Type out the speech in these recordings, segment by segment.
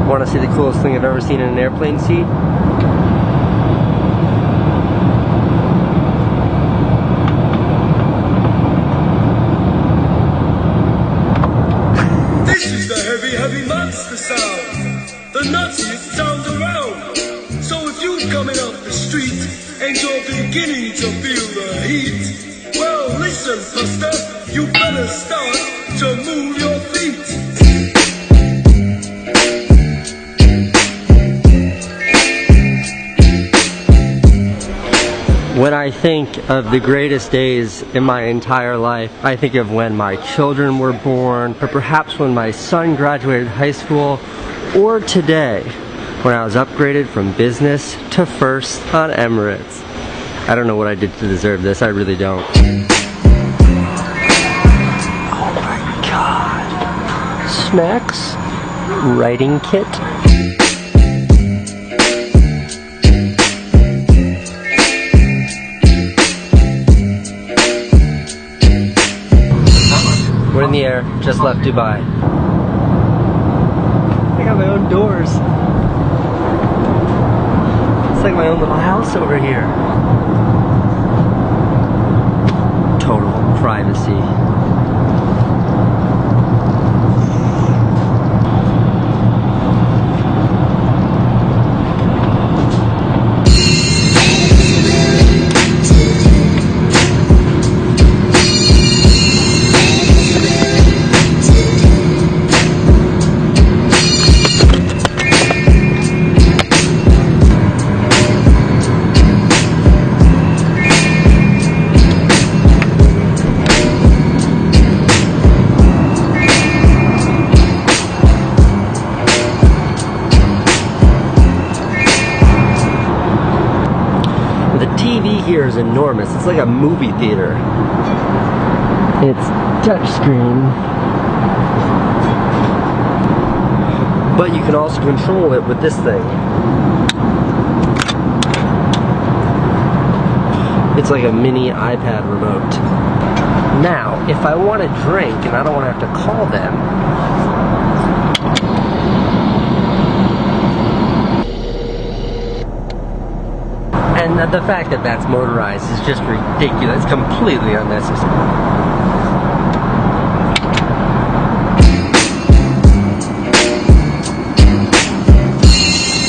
Want to see the coolest thing I've ever seen in an airplane seat? This is the heavy, heavy monster sound, the nuttiest sound around. So if you're coming off the street and you're beginning to feel the heat, well, listen, Buster, you better start to move your feet. When I think of the greatest days in my entire life, I think of when my children were born, or perhaps when my son graduated high school, or today, when I was upgraded from business to first on Emirates. I don't know what I did to deserve this, I really don't. Oh my god. Snacks? Writing kit? We're in the air, just left Dubai. I got my own doors. It's like my own little house over here. Total privacy. Here is enormous. It's like a movie theater. It's touchscreen, but you can also control it with this thing. It's like a mini iPad remote. Now, if I want a drink and I don't want to have to call them, and the fact that that's motorized is just ridiculous. It's completely unnecessary.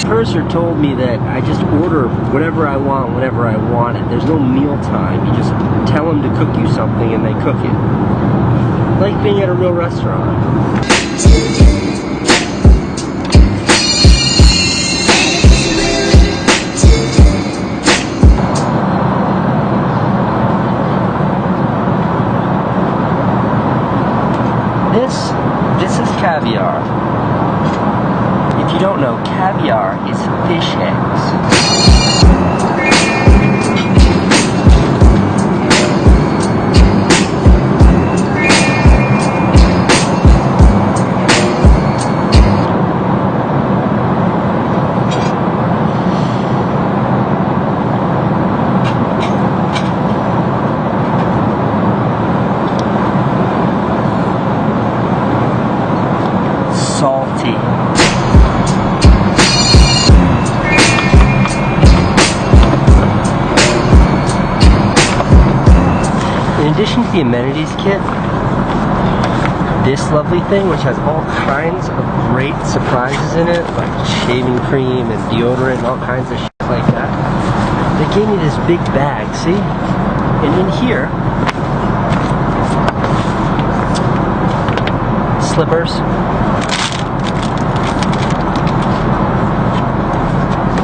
Purser told me that I just order whatever I want whenever I want it. There's no meal time. You just tell them to cook you something and they cook it. Like being at a real restaurant. This is caviar. If you don't know, caviar is fish eggs. Salty. In addition to the amenities kit, this lovely thing, which has all kinds of great surprises in it, like shaving cream and deodorant and all kinds of shit like that, they gave me this big bag, see? And in here, slippers,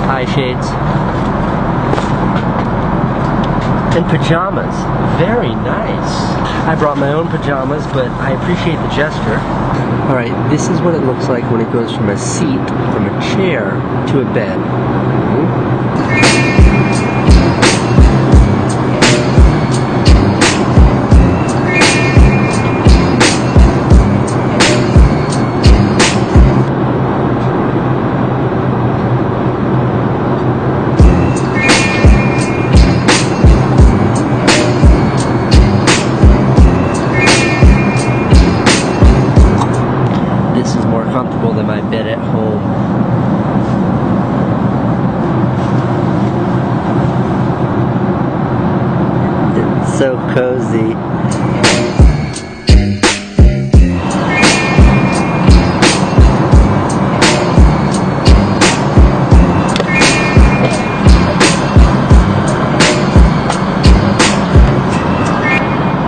eye shades, and pajamas. Very nice. I brought my own pajamas, but I appreciate the gesture. Alright, this is what it looks like when it goes from a seat, from a chair, to a bed. This is more comfortable than my my bed at home. It's so cozy.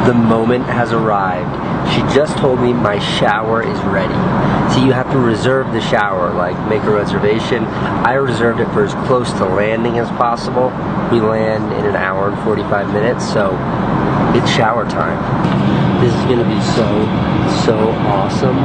The moment has arrived. She just told me my shower is ready. So you have to reserve the shower, like make a reservation. I reserved it for as close to landing as possible. We land in an hour and 45 minutes, so it's shower time. This is gonna be so awesome.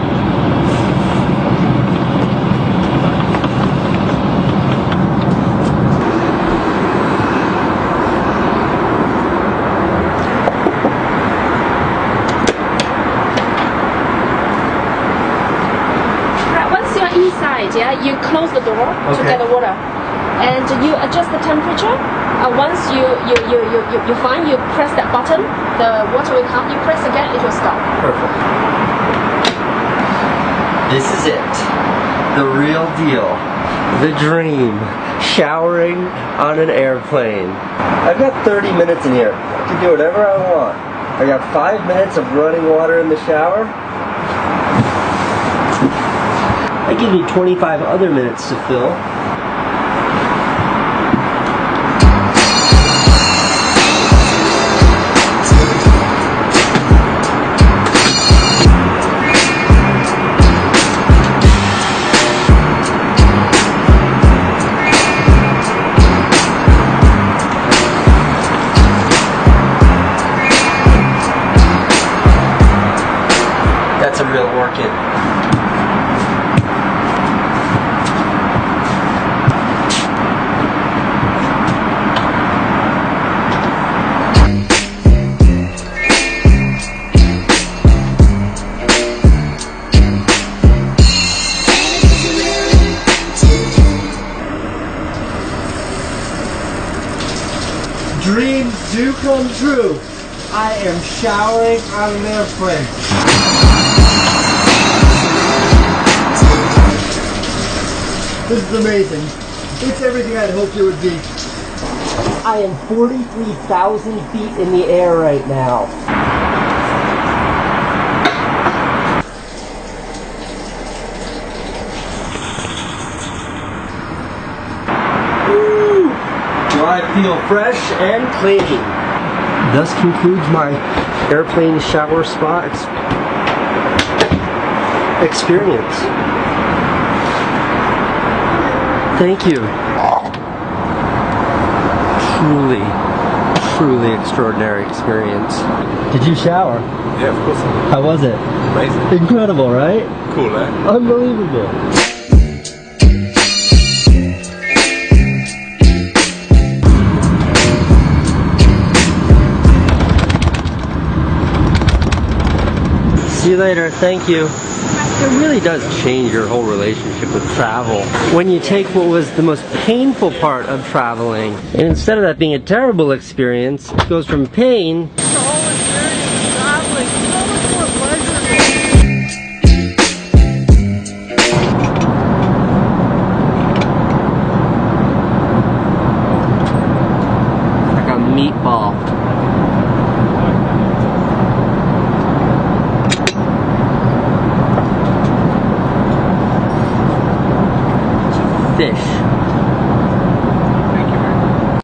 Inside, yeah, you close the door to get the water, and you adjust the temperature. Once you find, you press that button, the water will come. You press again, it will stop. Perfect. This is it. The real deal. The dream. Showering on an airplane. I've got 30 minutes in here. I can do whatever I want. I got 5 minutes of running water in the shower. That gives me 25 other minutes to fill. That's a real orchid. Dreams do come true. I am showering on an airplane. This is amazing. It's everything I'd hoped it would be. I am 43,000 feet in the air right now. I feel fresh and clean. Thus concludes my airplane shower spa experience. Thank you. Truly extraordinary experience. Did you shower? Yeah, of course. How was it? Amazing. Incredible, right? Cool, eh? Unbelievable. See you later, thank you. It really does change your whole relationship with travel. When you take what was the most painful part of traveling, and instead of that being a terrible experience, it goes from pain The whole experience of traveling is so much more pleasurable. like a meatball. Fish.